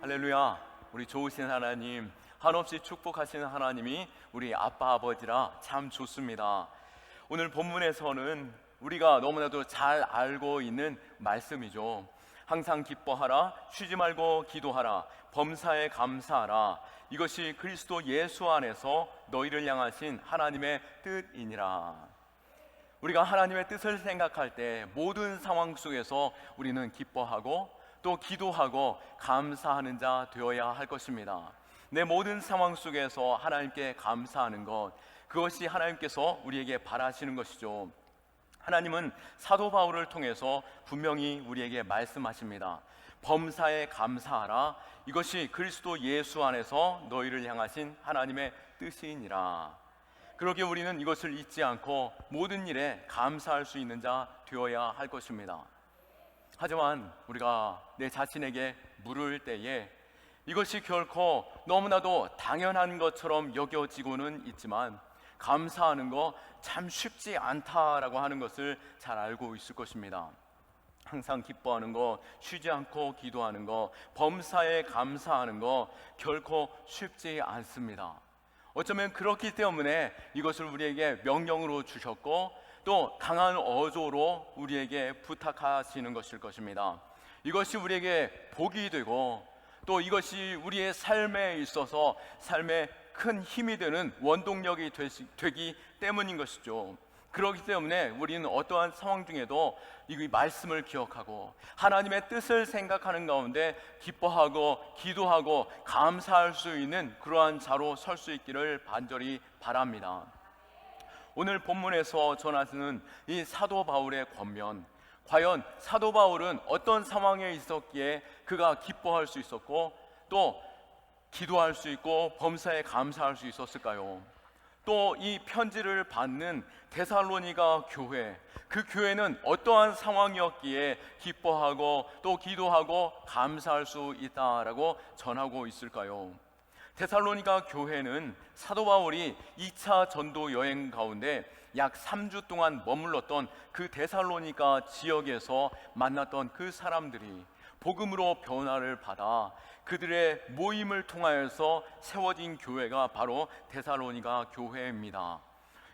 할렐루야. 우리 좋으신 하나님, 한없이 축복하시는 하나님이 우리 아빠 아버지라 참 좋습니다. 오늘 본문에서는 우리가 너무나도 잘 알고 있는 말씀이죠. 항상 기뻐하라, 쉬지 말고 기도하라, 범사에 감사하라. 이것이 그리스도 예수 안에서 너희를 향하신 하나님의 뜻이니라. 우리가 하나님의 뜻을 생각할 때 모든 상황 속에서 우리는 기뻐하고 또 기도하고 감사하는 자 되어야 할 것입니다. 내 모든 상황 속에서 하나님께 감사하는 것, 그것이 하나님께서 우리에게 바라시는 것이죠. 하나님은 사도 바울을 통해서 분명히 우리에게 말씀하십니다. 범사에 감사하라. 이것이 그리스도 예수 안에서 너희를 향하신 하나님의 뜻이니라. 그러기에 우리는 이것을 잊지 않고 모든 일에 감사할 수 있는 자 되어야 할 것입니다. 하지만 우리가 내 자신에게 물을 때에 이것이 결코 너무나도 당연한 것처럼 여겨지고는 있지만 감사하는 거 참 쉽지 않다라고 하는 것을 잘 알고 있을 것입니다. 항상 기뻐하는 거, 쉬지 않고 기도하는 거, 범사에 감사하는 거 결코 쉽지 않습니다. 어쩌면 그렇기 때문에 이것을 우리에게 명령으로 주셨고 또 강한 어조로 우리에게 부탁하시는 것일 것입니다. 이것이 우리에게 복이 되고 또 이것이 우리의 삶에 있어서 삶에 큰 힘이 되는 원동력이 되기 때문인 것이죠. 그렇기 때문에 우리는 어떠한 상황 중에도 이 말씀을 기억하고 하나님의 뜻을 생각하는 가운데 기뻐하고 기도하고 감사할 수 있는 그러한 자로 설 수 있기를 간절히 바랍니다. 오늘 본문에서 전하시는 이 사도 바울의 권면, 과연 사도 바울은 어떤 상황에 있었기에 그가 기뻐할 수 있었고 또 기도할 수 있고 범사에 감사할 수 있었을까요? 또 이 편지를 받는 데살로니가 교회, 그 교회는 어떠한 상황이었기에 기뻐하고 또 기도하고 감사할 수 있다라고 전하고 있을까요? 데살로니가 교회는 사도 바울이 2차 전도 여행 가운데 약 3주 동안 머물렀던 그 데살로니가 지역에서 만났던 그 사람들이 복음으로 변화를 받아 그들의 모임을 통하여서 세워진 교회가 바로 데살로니가 교회입니다.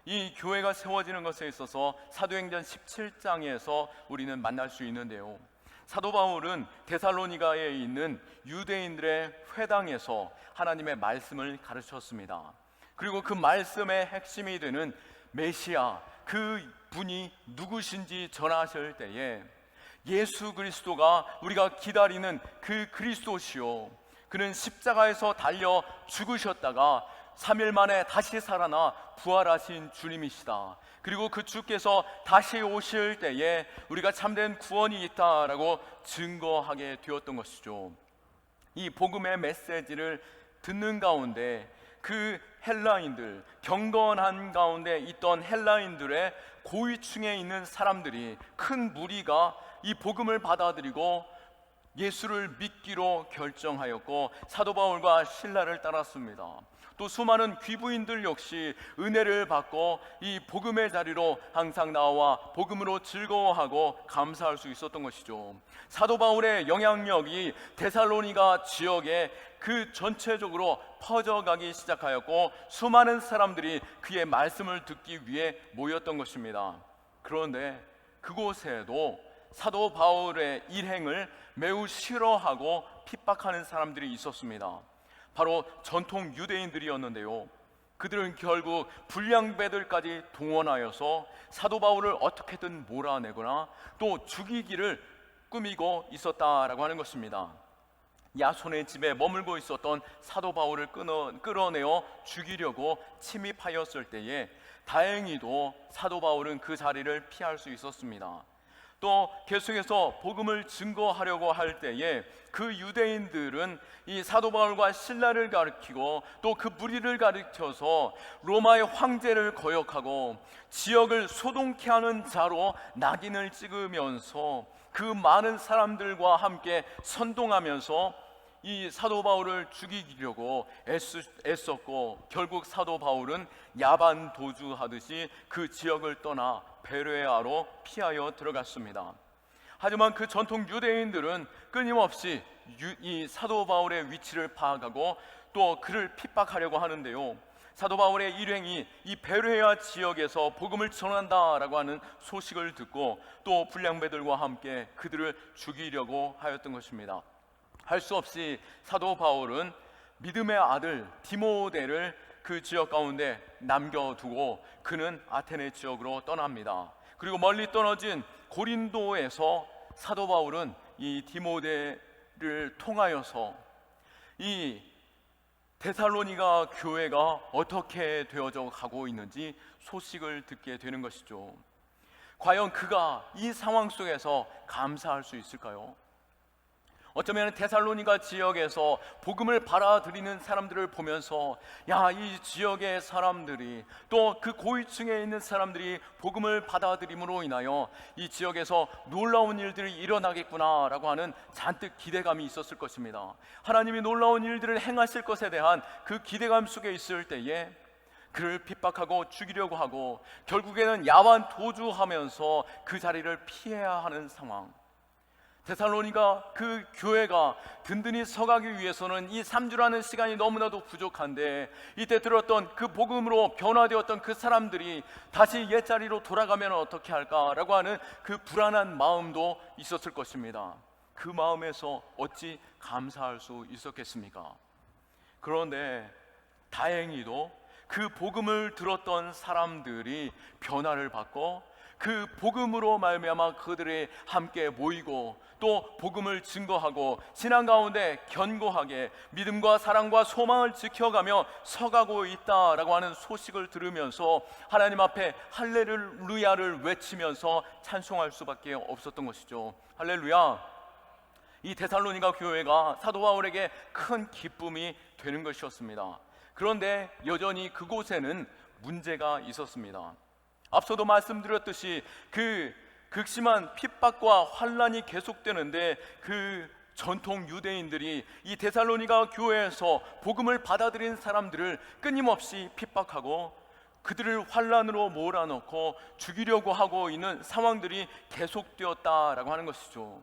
이 교회가 세워지는 것에 있어서 사도행전 17장에서 우리는 만날 수 있는데요, 사도 바울은 데살로니가에 있는 유대인들의 회당에서 하나님의 말씀을 가르쳤습니다. 그리고 그 말씀의 핵심이 되는 메시아, 그 분이 누구신지 전하실 때에 예수 그리스도가 우리가 기다리는 그 그리스도시요, 그는 십자가에서 달려 죽으셨다가 3일 만에 다시 살아나 부활하신 주님이시다. 그리고 그 주께서 다시 오실 때에 우리가 참된 구원이 있다라고 증거하게 되었던 것이죠. 이 복음의 메시지를 듣는 가운데 그 헬라인들, 경건한 가운데 있던 헬라인들의 고위층에 있는 사람들이, 큰 무리가 이 복음을 받아들이고 예수를 믿기로 결정하였고 사도 바울과 신라를 따랐습니다. 또 수많은 귀부인들 역시 은혜를 받고 이 복음의 자리로 항상 나와 복음으로 즐거워하고 감사할 수 있었던 것이죠. 사도 바울의 영향력이 데살로니가 지역에 그 전체적으로 퍼져가기 시작하였고 수많은 사람들이 그의 말씀을 듣기 위해 모였던 것입니다. 그런데 그곳에도 사도 바울의 일행을 매우 싫어하고 핍박하는 사람들이 있었습니다. 바로 전통 유대인들이었는데요, 그들은 결국 불량배들까지 동원하여서 사도 바울을 어떻게든 몰아내거나 또 죽이기를 꾸미고 있었다라고 하는 것입니다. 야손의 집에 머물고 있었던 사도 바울을 끌어내어 죽이려고 침입하였을 때에 다행히도 사도 바울은 그 자리를 피할 수 있었습니다. 또 계속해서 복음을 증거하려고 할 때에 그 유대인들은 이 사도 바울과 신라를 가리키고 또 그 무리를 가리켜서 로마의 황제를 거역하고 지역을 소동케 하는 자로 낙인을 찍으면서 그 많은 사람들과 함께 선동하면서 이 사도 바울을 죽이려고 애썼고 결국 사도 바울은 야반 도주하듯이 그 지역을 떠나 베레아로 피하여 들어갔습니다. 하지만 그 전통 유대인들은 끊임없이 이 사도 바울의 위치를 파악하고 또 그를 핍박하려고 하는데요, 사도 바울의 일행이 이 베레아 지역에서 복음을 전한다라고 하는 소식을 듣고 또 불량배들과 함께 그들을 죽이려고 하였던 것입니다. 할 수 없이 사도 바울은 믿음의 아들 디모데를 그 지역 가운데 남겨두고 그는 아테네 지역으로 떠납니다. 그리고 멀리 떨어진 고린도에서 사도 바울은 이 디모데를 통하여서 이 데살로니가 교회가 어떻게 되어져 가고 있는지 소식을 듣게 되는 것이죠. 과연 그가 이 상황 속에서 감사할 수 있을까요? 어쩌면 데살로니가 지역에서 복음을 받아들이는 사람들을 보면서 야, 이 지역의 사람들이 또 그 고위층에 있는 사람들이 복음을 받아들임으로 인하여 이 지역에서 놀라운 일들이 일어나겠구나 라고 하는 잔뜩 기대감이 있었을 것입니다. 하나님이 놀라운 일들을 행하실 것에 대한 그 기대감 속에 있을 때에 그를 핍박하고 죽이려고 하고 결국에는 야완 도주하면서 그 자리를 피해야 하는 상황. 데살로니가 그 교회가 든든히 서가기 위해서는 이 3주라는 시간이 너무나도 부족한데, 이때 들었던 그 복음으로 변화되었던 그 사람들이 다시 옛자리로 돌아가면 어떻게 할까라고 하는 그 불안한 마음도 있었을 것입니다. 그 마음에서 어찌 감사할 수 있었겠습니까? 그런데 다행히도 그 복음을 들었던 사람들이 변화를 받고 그 복음으로 말미암아 그들이 함께 모이고 또 복음을 증거하고 신앙 가운데 견고하게 믿음과 사랑과 소망을 지켜가며 서가고 있다라고 하는 소식을 들으면서 하나님 앞에 할렐루야를 외치면서 찬송할 수밖에 없었던 것이죠. 할렐루야. 이 데살로니가 교회가 사도 바울에게 큰 기쁨이 되는 것이었습니다. 그런데 여전히 그곳에는 문제가 있었습니다. 앞서도 말씀드렸듯이 그 극심한 핍박과 환난이 계속되는데 그 전통 유대인들이 이 데살로니가 교회에서 복음을 받아들인 사람들을 끊임없이 핍박하고 그들을 환난으로 몰아넣고 죽이려고 하고 있는 상황들이 계속되었다라고 하는 것이죠.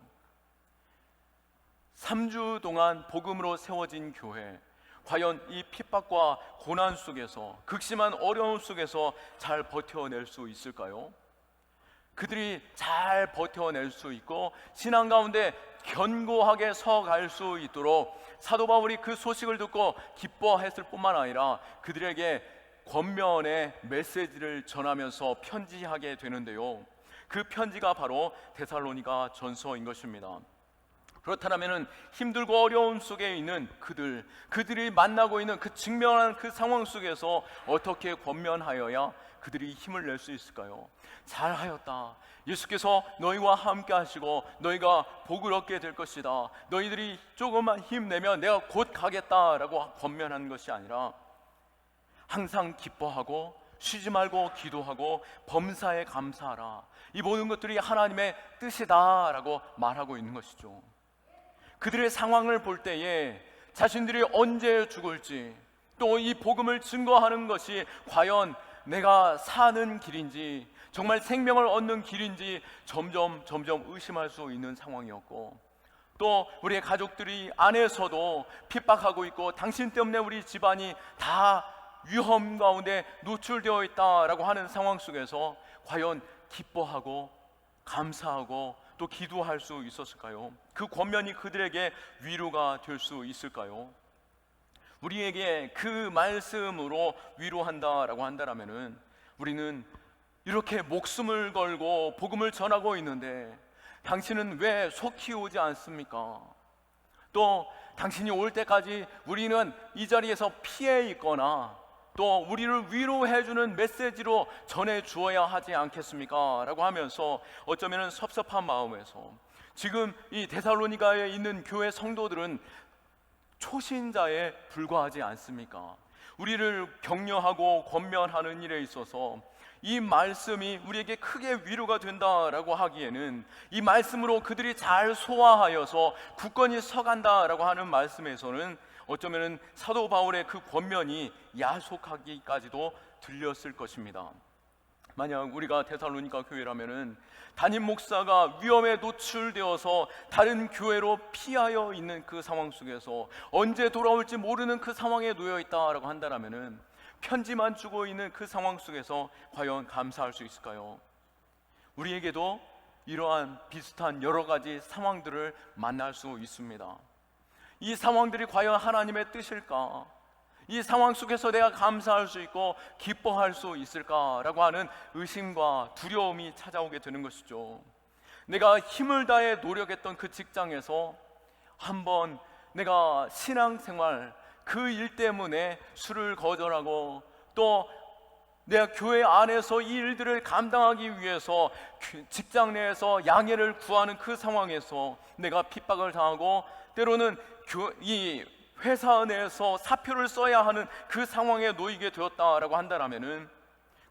3주 동안 복음으로 세워진 교회, 과연 이 핍박과 고난 속에서 극심한 어려움 속에서 잘 버텨낼 수 있을까요? 그들이 잘 버텨낼 수 있고 신앙 가운데 견고하게 서갈 수 있도록 사도 바울이 그 소식을 듣고 기뻐했을 뿐만 아니라 그들에게 권면의 메시지를 전하면서 편지하게 되는데요, 그 편지가 바로 데살로니가 전서인 것입니다. 그렇다면 힘들고 어려움 속에 있는 그들이 만나고 있는 그 직면한 그 상황 속에서 어떻게 권면하여야 그들이 힘을 낼 수 있을까요? 잘하였다. 예수께서 너희와 함께 하시고 너희가 복을 얻게 될 것이다. 너희들이 조금만 힘내면 내가 곧 가겠다라고 권면하는 것이 아니라 항상 기뻐하고 쉬지 말고 기도하고 범사에 감사하라. 이 모든 것들이 하나님의 뜻이다라고 말하고 있는 것이죠. 그들의 상황을 볼 때에 자신들이 언제 죽을지, 또 이 복음을 증거하는 것이 과연 내가 사는 길인지, 정말 생명을 얻는 길인지 점점 의심할 수 있는 상황이었고, 또 우리의 가족들이 안에서도 핍박하고 있고 당신 때문에 우리 집안이 다 위험 가운데 노출되어 있다라고 하는 상황 속에서 과연 기뻐하고 감사하고 또 기도할 수 있었을까요? 그 권면이 그들에게 위로가 될 수 있을까요? 우리에게 그 말씀으로 위로한다라고 한다라면은 우리는 이렇게 목숨을 걸고 복음을 전하고 있는데 당신은 왜 속히 오지 않습니까? 또 당신이 올 때까지 우리는 이 자리에서 피해 있거나 또 우리를 위로해주는 메시지로 전해주어야 하지 않겠습니까? 라고 하면서 어쩌면 섭섭한 마음에서 지금 이 데살로니가에 있는 교회 성도들은 초신자에 불과하지 않습니까? 우리를 격려하고 권면하는 일에 있어서 이 말씀이 우리에게 크게 위로가 된다라고 하기에는 이 말씀으로 그들이 잘 소화하여서 굳건히 서간다라고 하는 말씀에서는 어쩌면 사도 바울의 그 권면이 야속하기까지도 들렸을 것입니다. 만약 우리가 데살로니가 교회라면은 담임 목사가 위험에 노출되어서 다른 교회로 피하여 있는 그 상황 속에서 언제 돌아올지 모르는 그 상황에 놓여 있다라고 한다면은 편지만 주고 있는 그 상황 속에서 과연 감사할 수 있을까요? 우리에게도 이러한 비슷한 여러 가지 상황들을 만날 수 있습니다. 이 상황들이 과연 하나님의 뜻일까? 이 상황 속에서 내가 감사할 수 있고 기뻐할 수 있을까라고 하는 의심과 두려움이 찾아오게 되는 것이죠. 내가 힘을 다해 노력했던 그 직장에서 한번 내가 신앙생활 그 일 때문에 술을 거절하고 또 내가 교회 안에서 이 일들을 감당하기 위해서 직장 내에서 양해를 구하는 그 상황에서 내가 핍박을 당하고 때로는 이 회사 내에서 사표를 써야 하는 그 상황에 놓이게 되었다라고 한다면은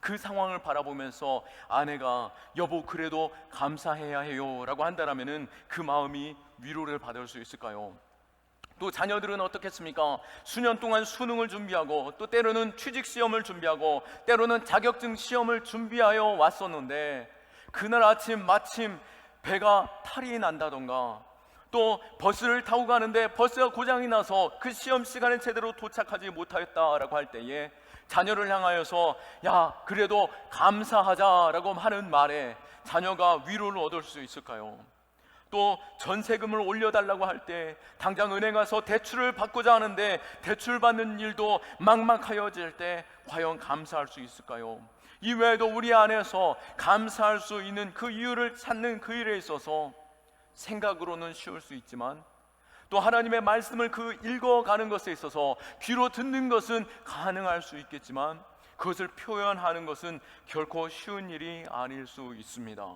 그 상황을 바라보면서 아내가 여보 그래도 감사해야 해요 라고 한다면은 그 마음이 위로를 받을 수 있을까요? 또 자녀들은 어떻겠습니까? 수년 동안 수능을 준비하고 또 때로는 취직시험을 준비하고 때로는 자격증 시험을 준비하여 왔었는데 그날 아침 마침 배가 탈이 난다던가 또 버스를 타고 가는데 버스가 고장이 나서 그 시험 시간에 제대로 도착하지 못하였다라고 할 때에 자녀를 향하여서 야 그래도 감사하자라고 하는 말에 자녀가 위로를 얻을 수 있을까요? 또 전세금을 올려달라고 할 때 당장 은행 가서 대출을 받고자 하는데 대출 받는 일도 막막하여질 때 과연 감사할 수 있을까요? 이외에도 우리 안에서 감사할 수 있는 그 이유를 찾는 그 일에 있어서 생각으로는 쉬울 수 있지만 또 하나님의 말씀을 그 읽어가는 것에 있어서 귀로 듣는 것은 가능할 수 있겠지만 그것을 표현하는 것은 결코 쉬운 일이 아닐 수 있습니다.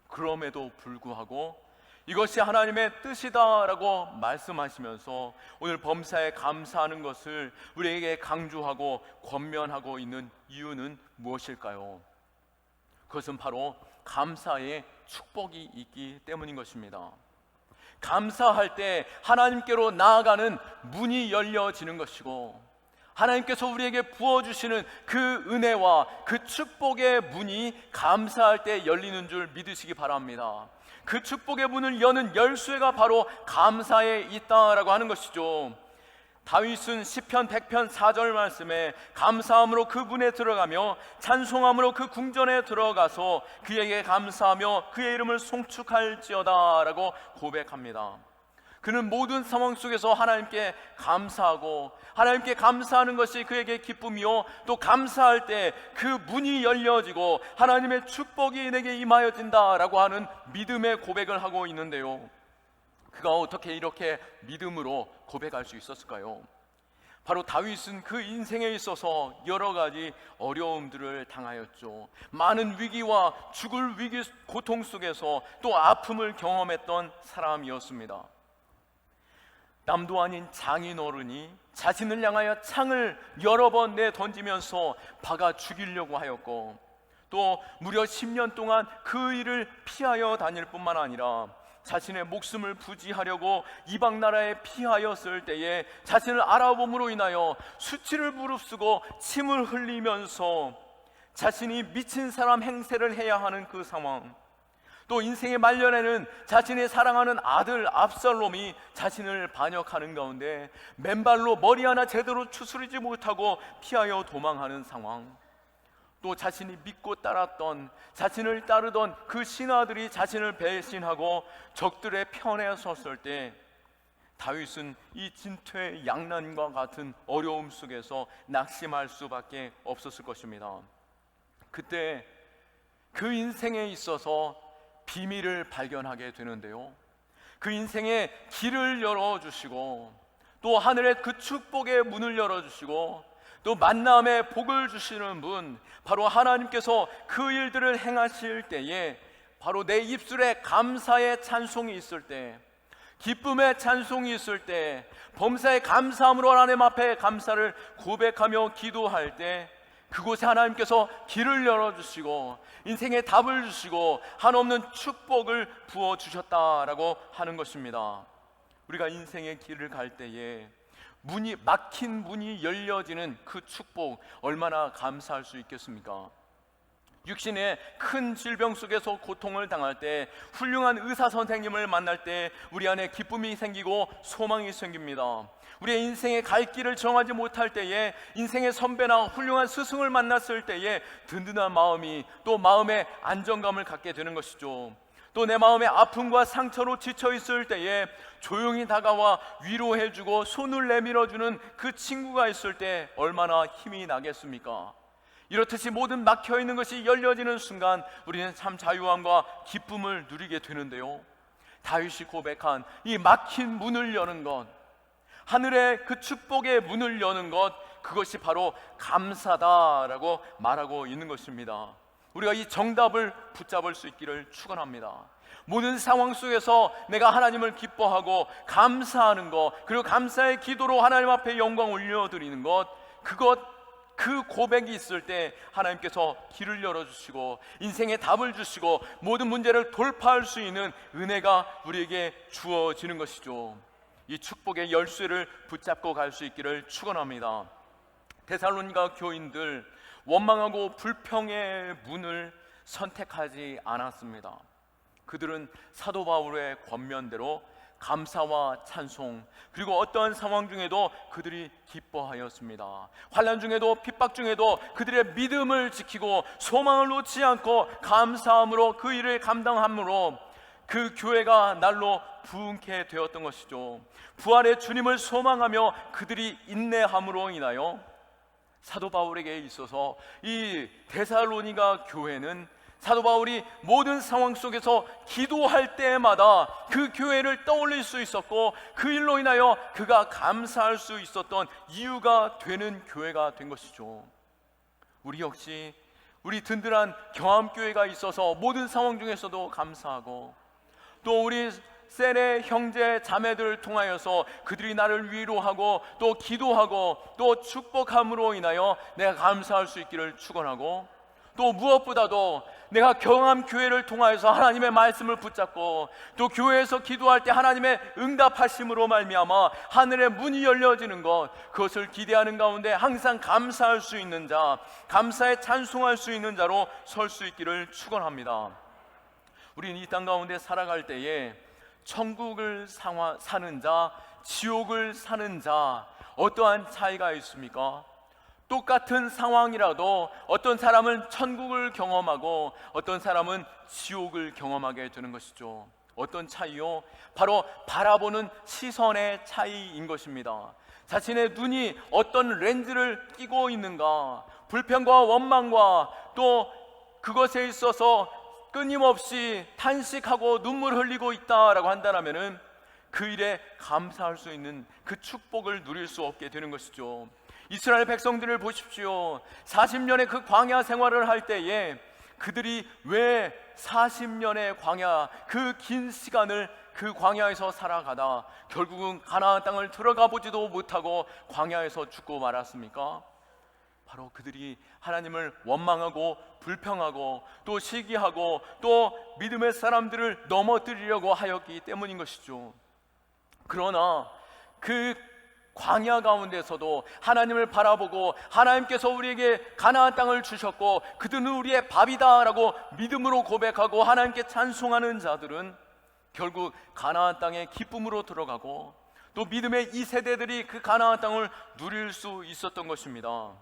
그럼에도 불구하고 이것이 하나님의 뜻이다라고 말씀하시면서 오늘 범사에 감사하는 것을 우리에게 강조하고 권면하고 있는 이유는 무엇일까요? 그것은 바로 감사의 축복이 있기 때문인 것입니다. 감사할 때 하나님께로 나아가는 문이 열려지는 것이고 하나님께서 우리에게 부어주시는 그 은혜와 그 축복의 문이 감사할 때 열리는 줄 믿으시기 바랍니다. 그 축복의 문을 여는 열쇠가 바로 감사에 있다라고 하는 것이죠. 다윗은 시편 100편 4절 말씀에 감사함으로 그 문에 들어가며 찬송함으로 그 궁전에 들어가서 그에게 감사하며 그의 이름을 송축할지어다 라고 고백합니다. 그는 모든 상황 속에서 하나님께 감사하고 하나님께 감사하는 것이 그에게 기쁨이요 또 감사할 때 그 문이 열려지고 하나님의 축복이 내게 임하여진다 라고 하는 믿음의 고백을 하고 있는데요, 그가 어떻게 이렇게 믿음으로 고백할 수 있었을까요? 바로 다윗은 그 인생에 있어서 여러 가지 어려움들을 당하였죠. 많은 위기와 죽을 위기 고통 속에서 또 아픔을 경험했던 사람이었습니다. 남도 아닌 장인어른이 자신을 향하여 창을 여러 번 내던지면서 박아 죽이려고 하였고 또 무려 10년 동안 그 일을 피하여 다닐 뿐만 아니라 자신의 목숨을 부지하려고 이방 나라에 피하였을 때에 자신을 알아봄으로 인하여 수치를 무릅쓰고 침을 흘리면서 자신이 미친 사람 행세를 해야 하는 그 상황, 또 인생의 말년에는 자신이 사랑하는 아들 압살롬이 자신을 반역하는 가운데 맨발로 머리 하나 제대로 추스리지 못하고 피하여 도망하는 상황, 또 자신이 믿고 따랐던 자신을 따르던 그 신하들이 자신을 배신하고 적들의 편에 섰을 때 다윗은 이 진퇴양난과 같은 어려움 속에서 낙심할 수밖에 없었을 것입니다. 그때 그 인생에 있어서 비밀을 발견하게 되는데요, 그 인생의 길을 열어주시고 또 하늘의 그 축복의 문을 열어주시고 또 만남의 복을 주시는 분, 바로 하나님께서 그 일들을 행하실 때에 바로 내 입술에 감사의 찬송이 있을 때, 기쁨의 찬송이 있을 때, 범사의 감사함으로 하나님 앞에 감사를 고백하며 기도할 때 그곳에 하나님께서 길을 열어주시고 인생의 답을 주시고 한없는 축복을 부어주셨다라고 하는 것입니다. 우리가 인생의 길을 갈 때에 막힌 문이 열려지는 그 축복 얼마나 감사할 수 있겠습니까? 육신의 큰 질병 속에서 고통을 당할 때, 훌륭한 의사 선생님을 만날 때 우리 안에 기쁨이 생기고 소망이 생깁니다. 우리의 인생의 갈 길을 정하지 못할 때에, 인생의 선배나 훌륭한 스승을 만났을 때에 든든한 마음이, 또 마음의 안정감을 갖게 되는 것이죠. 또 내 마음의 아픔과 상처로 지쳐 있을 때에 조용히 다가와 위로해주고 손을 내밀어주는 그 친구가 있을 때 얼마나 힘이 나겠습니까? 이렇듯이 모든 막혀있는 것이 열려지는 순간 우리는 참 자유함과 기쁨을 누리게 되는데요, 다윗이 고백한 이 막힌 문을 여는 것, 하늘의 그 축복의 문을 여는 것, 그것이 바로 감사다라고 말하고 있는 것입니다. 우리가 이 정답을 붙잡을 수 있기를 축원합니다. 모든 상황 속에서 내가 하나님을 기뻐하고 감사하는 것, 그리고 감사의 기도로 하나님 앞에 영광 올려드리는 것, 그 고백이 있을 때 하나님께서 길을 열어주시고 인생의 답을 주시고 모든 문제를 돌파할 수 있는 은혜가 우리에게 주어지는 것이죠. 이 축복의 열쇠를 붙잡고 갈 수 있기를 축원합니다. 데살로니가 교인들, 원망하고 불평의 문을 선택하지 않았습니다. 그들은 사도 바울의 권면대로 감사와 찬송, 그리고 어떠한 상황 중에도 그들이 기뻐하였습니다. 환난 중에도 핍박 중에도 그들의 믿음을 지키고 소망을 놓지 않고 감사함으로 그 일을 감당함으로 그 교회가 날로 부흥케 되었던 것이죠. 부활의 주님을 소망하며 그들이 인내함으로 인하여 사도 바울에게 있어서 이 데살로니가 교회는 사도 바울이 모든 상황 속에서 기도할 때마다 그 교회를 떠올릴 수 있었고, 그 일로 인하여 그가 감사할 수 있었던 이유가 되는 교회가 된 것이죠. 우리 역시 우리 든든한 경암교회가 있어서 모든 상황 중에서도 감사하고, 또 우리 셀의 형제 자매들을 통하여서 그들이 나를 위로하고 또 기도하고 또 축복함으로 인하여 내가 감사할 수 있기를 축원하고, 또 무엇보다도 내가 경암교회를 통하여서 하나님의 말씀을 붙잡고 또 교회에서 기도할 때 하나님의 응답하심으로 말미암아 하늘의 문이 열려지는 것, 그것을 기대하는 가운데 항상 감사할 수 있는 자, 감사에 찬송할 수 있는 자로 설 수 있기를 축원합니다. 우리는 이 땅 가운데 살아갈 때에 천국을 사는 자, 지옥을 사는 자, 어떠한 차이가 있습니까? 똑같은 상황이라도 어떤 사람은 천국을 경험하고 어떤 사람은 지옥을 경험하게 되는 것이죠. 어떤 차이요? 바로 바라보는 시선의 차이인 것입니다. 자신의 눈이 어떤 렌즈를 끼고 있는가, 불평과 원망과 또 그것에 있어서 끊임없이 탄식하고 눈물 흘리고 있다라고 한다면 그 일에 감사할 수 있는 그 축복을 누릴 수 없게 되는 것이죠. 이스라엘 백성들을 보십시오. 40년의 그 광야 생활을 할 때에 그들이 왜 40년의 광야, 그 긴 시간을 그 광야에서 살아가다 결국은 가나안 땅을 들어가 보지도 못하고 광야에서 죽고 말았습니까? 바로 그들이 하나님을 원망하고 불평하고 또 시기하고 또 믿음의 사람들을 넘어뜨리려고 하였기 때문인 것이죠. 그러나 그 광야 가운데서도 하나님을 바라보고 하나님께서 우리에게 가나안 땅을 주셨고 그들은 우리의 밥이다라고 믿음으로 고백하고 하나님께 찬송하는 자들은 결국 가나안 땅에 기쁨으로 들어가고 또 믿음의 이 세대들이 그 가나안 땅을 누릴 수 있었던 것입니다.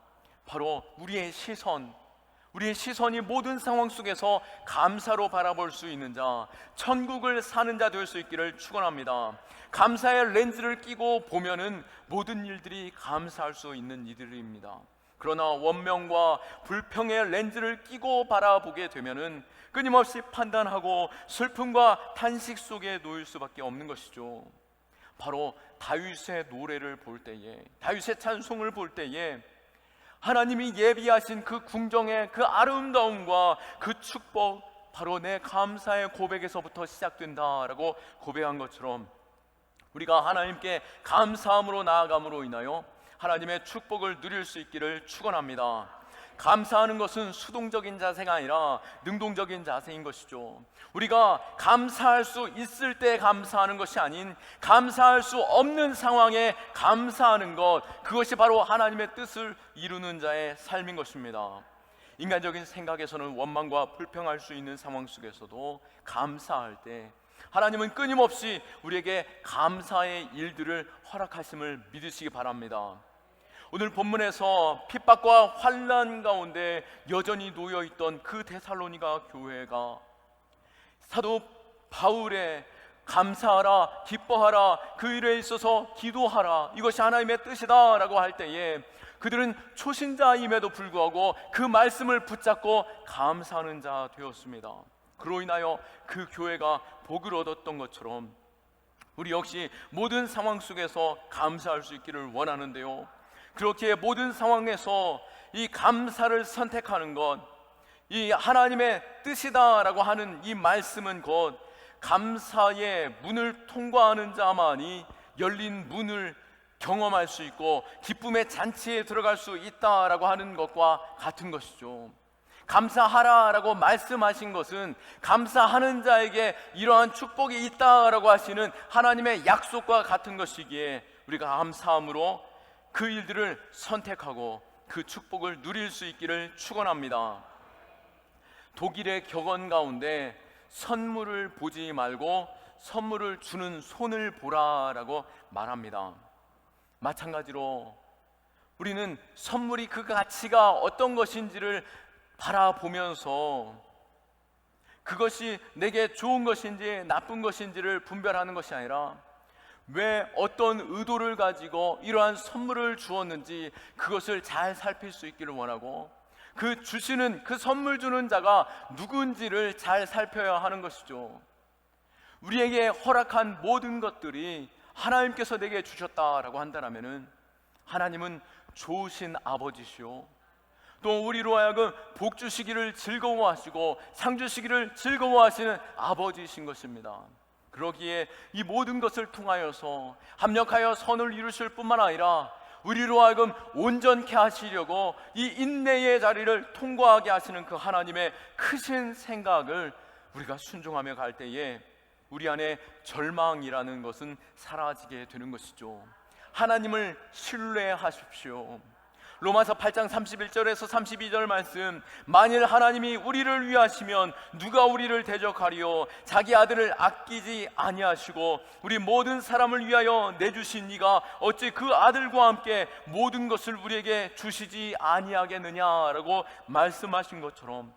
바로 우리의 시선이 모든 상황 속에서 감사로 바라볼 수 있는 자, 천국을 사는 자 될 수 있기를 축원합니다. 감사의 렌즈를 끼고 보면은 모든 일들이 감사할 수 있는 이들입니다. 그러나 원명과 불평의 렌즈를 끼고 바라보게 되면은 끊임없이 판단하고 슬픔과 탄식 속에 놓일 수밖에 없는 것이죠. 바로 다윗의 노래를 볼 때에, 다윗의 찬송을 볼 때에 하나님이 예비하신 그 궁정의 그 아름다움과 그 축복, 바로 내 감사의 고백에서부터 시작된다라고 고백한 것처럼 우리가 하나님께 감사함으로 나아감으로 인하여 하나님의 축복을 누릴 수 있기를 축원합니다. 감사하는 것은 수동적인 자세가 아니라 능동적인 자세인 것이죠. 우리가 감사할 수 있을 때 감사하는 것이 아닌 감사할 수 없는 상황에 감사하는 것, 그것이 바로 하나님의 뜻을 이루는 자의 삶인 것입니다. 인간적인 생각에서는 원망과 불평할 수 있는 상황 속에서도 감사할 때 하나님은 끊임없이 우리에게 감사의 일들을 허락하심을 믿으시기 바랍니다. 오늘 본문에서 핍박과 환난 가운데 여전히 놓여있던 그 데살로니가 교회가 사도 바울의 감사하라, 기뻐하라, 그 일에 있어서 기도하라, 이것이 하나님의 뜻이다 라고 할 때에 그들은 초신자임에도 불구하고 그 말씀을 붙잡고 감사하는 자 되었습니다. 그로 인하여 그 교회가 복을 얻었던 것처럼 우리 역시 모든 상황 속에서 감사할 수 있기를 원하는데요, 그렇게 모든 상황에서 이 감사를 선택하는 것, 이 하나님의 뜻이다라고 하는 이 말씀은 곧 감사의 문을 통과하는 자만이 열린 문을 경험할 수 있고 기쁨의 잔치에 들어갈 수 있다라고 하는 것과 같은 것이죠. 감사하라라고 말씀하신 것은 감사하는 자에게 이러한 축복이 있다라고 하시는 하나님의 약속과 같은 것이기에 우리가 감사함으로 그 일들을 선택하고 그 축복을 누릴 수 있기를 축원합니다. 독일의 격언 가운데 선물을 보지 말고 선물을 주는 손을 보라라고 말합니다. 마찬가지로 우리는 선물이 그 가치가 어떤 것인지를 바라보면서 그것이 내게 좋은 것인지 나쁜 것인지를 분별하는 것이 아니라 왜 어떤 의도를 가지고 이러한 선물을 주었는지 그것을 잘 살필 수 있기를 원하고 그 주시는 그 선물 주는 자가 누군지를 잘 살펴야 하는 것이죠. 우리에게 허락한 모든 것들이 하나님께서 내게 주셨다라고 한다면은 하나님은 좋으신 아버지시오, 또 우리로 하여금 복 주시기를 즐거워하시고 상 주시기를 즐거워하시는 아버지이신 것입니다. 그러기에 이 모든 것을 통하여서 합력하여 선을 이루실 뿐만 아니라 우리로 하여금 온전케 하시려고 이 인내의 자리를 통과하게 하시는 그 하나님의 크신 생각을 우리가 순종하며 갈 때에 우리 안에 절망이라는 것은 사라지게 되는 것이죠. 하나님을 신뢰하십시오. 로마서 8장 31절에서 32절 말씀, 만일 하나님이 우리를 위하시면 누가 우리를 대적하리요? 자기 아들을 아끼지 아니하시고 우리 모든 사람을 위하여 내주신 이가 어찌 그 아들과 함께 모든 것을 우리에게 주시지 아니하겠느냐라고 말씀하신 것처럼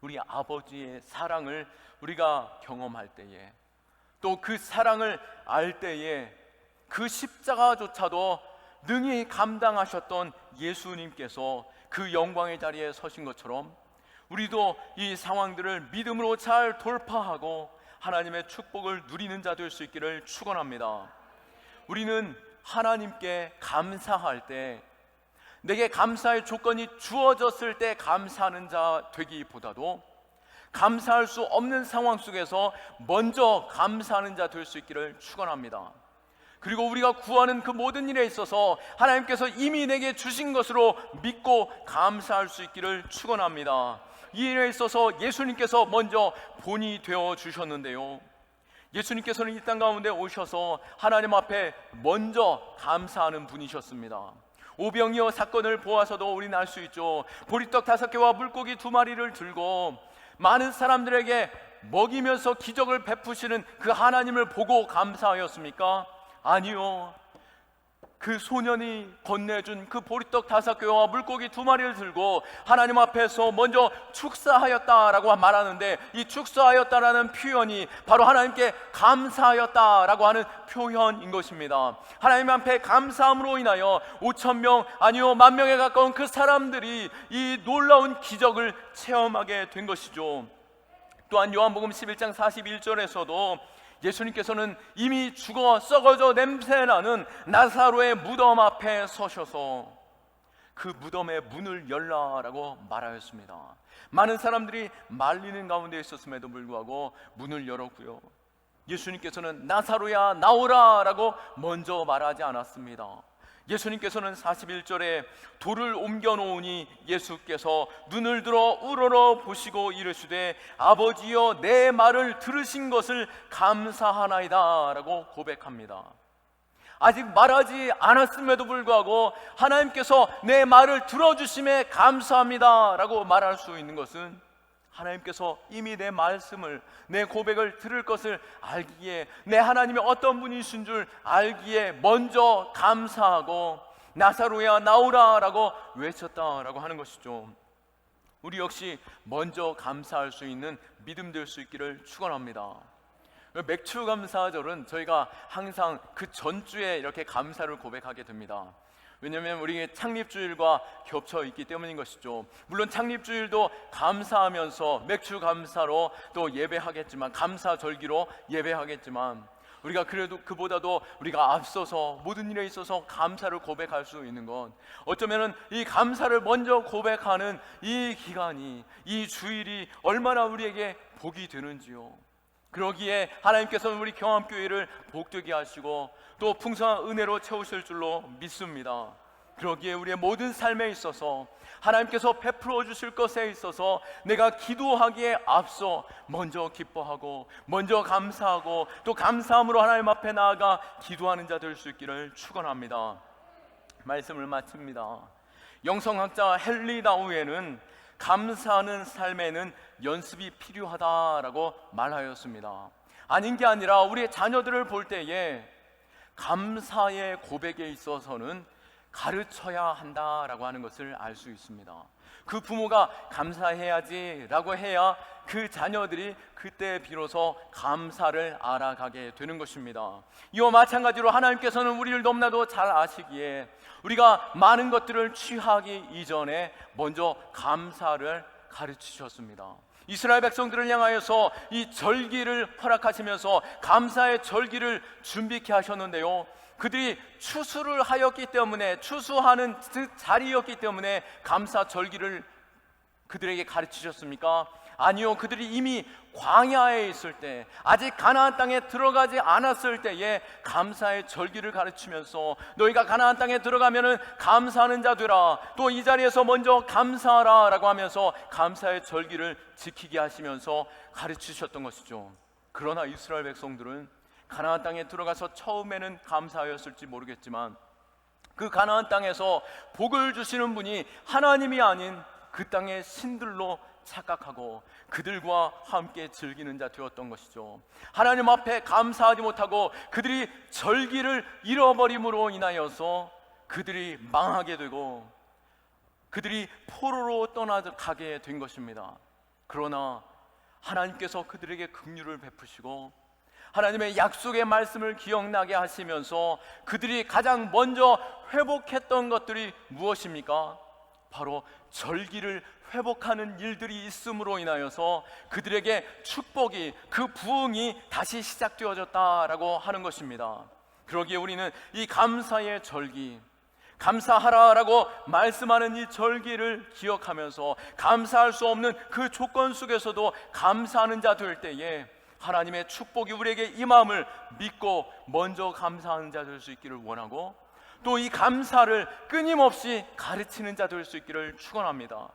우리 아버지의 사랑을 우리가 경험할 때에, 또 그 사랑을 알 때에 그 십자가조차도 능히 감당하셨던 예수님께서 그 영광의 자리에 서신 것처럼 우리도 이 상황들을 믿음으로 잘 돌파하고 하나님의 축복을 누리는 자 될 수 있기를 축원합니다. 우리는 하나님께 감사할 때, 내게 감사의 조건이 주어졌을 때 감사하는 자 되기보다도 감사할 수 없는 상황 속에서 먼저 감사하는 자 될 수 있기를 축원합니다. 그리고 우리가 구하는 그 모든 일에 있어서 하나님께서 이미 내게 주신 것으로 믿고 감사할 수 있기를 축원합니다. 이 일에 있어서 예수님께서 먼저 본이 되어 주셨는데요, 예수님께서는 이 땅 가운데 오셔서 하나님 앞에 먼저 감사하는 분이셨습니다. 오병이어 사건을 보아서도 우리는 알 수 있죠. 보리떡 5개와 물고기 2마리를 들고 많은 사람들에게 먹이면서 기적을 베푸시는 그 하나님을 보고 감사하였습니까? 아니요. 그 소년이 건네준 그 보리떡 5개와 물고기 2마리를 들고 하나님 앞에서 먼저 축사하였다라고 말하는데, 이 축사하였다라는 표현이 바로 하나님께 감사하였다라고 하는 표현인 것입니다. 하나님 앞에 감사함으로 인하여 5,000명 아니요 10,000명에 가까운 그 사람들이 이 놀라운 기적을 체험하게 된 것이죠. 또한 요한복음 11장 41절에서도 예수님께서는 이미 죽어 썩어져 냄새나는 나사로의 무덤 앞에 서셔서 그 무덤의 문을 열라라고 말하였습니다. 많은 사람들이 말리는 가운데 있었음에도 불구하고 문을 열었고요, 예수님께서는 나사로야 나오라라고 먼저 말하지 않았습니다. 예수님께서는 41절에 돌을 옮겨 놓으니 예수께서 눈을 들어 우러러 보시고 이르시되 아버지여 내 말을 들으신 것을 감사하나이다 라고 고백합니다. 아직 말하지 않았음에도 불구하고 하나님께서 내 말을 들어주심에 감사합니다 라고 말할 수 있는 것은 하나님께서 이미 내 말씀을, 내 고백을 들을 것을 알기에, 내 하나님이 어떤 분이신 줄 알기에 먼저 감사하고 나사로야 나오라 라고 외쳤다라고 하는 것이죠. 우리 역시 먼저 감사할 수 있는 믿음 될 수 있기를 축원합니다. 맥추감사절은 저희가 항상 그 전주에 이렇게 감사를 고백하게 됩니다. 왜냐하면 우리 창립주일과 겹쳐 있기 때문인 것이죠. 물론 창립주일도 감사하면서 맥추감사로 또 예배하겠지만, 감사절기로 예배하겠지만, 우리가 그래도 그보다도 우리가 앞서서 모든 일에 있어서 감사를 고백할 수 있는 건, 어쩌면은 이 감사를 먼저 고백하는 이 기간이, 이 주일이 얼마나 우리에게 복이 되는지요. 그러기에 하나님께서는 우리 경암교회를 복되게 하시고 또 풍성한 은혜로 채우실 줄로 믿습니다. 그러기에 우리의 모든 삶에 있어서 하나님께서 베풀어 주실 것에 있어서 내가 기도하기에 앞서 먼저 기뻐하고 먼저 감사하고 또 감사함으로 하나님 앞에 나아가 기도하는 자 될 수 있기를 축원합니다. 말씀을 마칩니다. 영성학자 헨리 나우에는 감사하는 삶에는 연습이 필요하다라고 말하였습니다. 아닌 게 아니라 우리의 자녀들을 볼 때에 감사의 고백에 있어서는 가르쳐야 한다라고 하는 것을 알 수 있습니다. 그 부모가 감사해야지 라고 해야 그 자녀들이 그때 비로소 감사를 알아가게 되는 것입니다. 이와 마찬가지로 하나님께서는 우리를 너무나도 잘 아시기에 우리가 많은 것들을 취하기 이전에 먼저 감사를 가르치셨습니다. 이스라엘 백성들을 향하여서 이 절기를 허락하시면서 감사의 절기를 준비케 하셨는데요, 그들이 추수를 하였기 때문에, 추수하는 자리였기 때문에 감사 절기를 그들에게 가르치셨습니까? 아니요, 그들이 이미 광야에 있을 때, 아직 가나안 땅에 들어가지 않았을 때에 감사의 절기를 가르치면서 너희가 가나안 땅에 들어가면은 감사하는 자 되라, 또 이 자리에서 먼저 감사하라 라고 하면서 감사의 절기를 지키게 하시면서 가르치셨던 것이죠. 그러나 이스라엘 백성들은 가나안 땅에 들어가서 처음에는 감사하였을지 모르겠지만 그 가나안 땅에서 복을 주시는 분이 하나님이 아닌 그 땅의 신들로 착각하고 그들과 함께 즐기는 자 되었던 것이죠. 하나님 앞에 감사하지 못하고 그들이 절기를 잃어버림으로 인하여서 그들이 망하게 되고 그들이 포로로 떠나가게 된 것입니다. 그러나 하나님께서 그들에게 긍휼을 베푸시고 하나님의 약속의 말씀을 기억나게 하시면서 그들이 가장 먼저 회복했던 것들이 무엇입니까? 바로 절기를 회복하는 일들이 있음으로 인하여서 그들에게 축복이, 그 부흥이 다시 시작되어졌다라고 하는 것입니다. 그러기에 우리는 이 감사의 절기, 감사하라라고 말씀하는 이 절기를 기억하면서 감사할 수 없는 그 조건 속에서도 감사하는 자 될 때에 하나님의 축복이 우리에게 임함을 믿고 먼저 감사하는 자 될 수 있기를 원하고, 또 이 감사를 끊임없이 가르치는 자 될 수 있기를 축원합니다.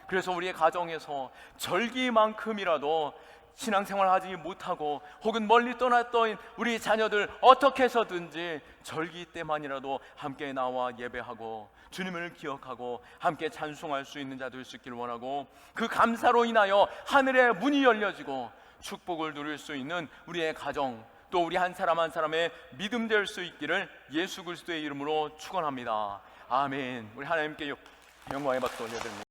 그래서 우리의 가정에서 절기만큼이라도 신앙생활 하지 못하고 혹은 멀리 떠났던 우리 자녀들 어떻게 해서든지 절기 때만이라도 함께 나와 예배하고 주님을 기억하고 함께 찬송할 수 있는 자 될 수 있기를 원하고, 그 감사로 인하여 하늘의 문이 열려지고 축복을 누릴 수 있는 우리의 가정, 또 우리 한 사람 한 사람의 믿음 될 수 있기를 예수 그리스도의 이름으로 축원합니다. 아멘. 우리 하나님께 영광의 박수 올려드립니다.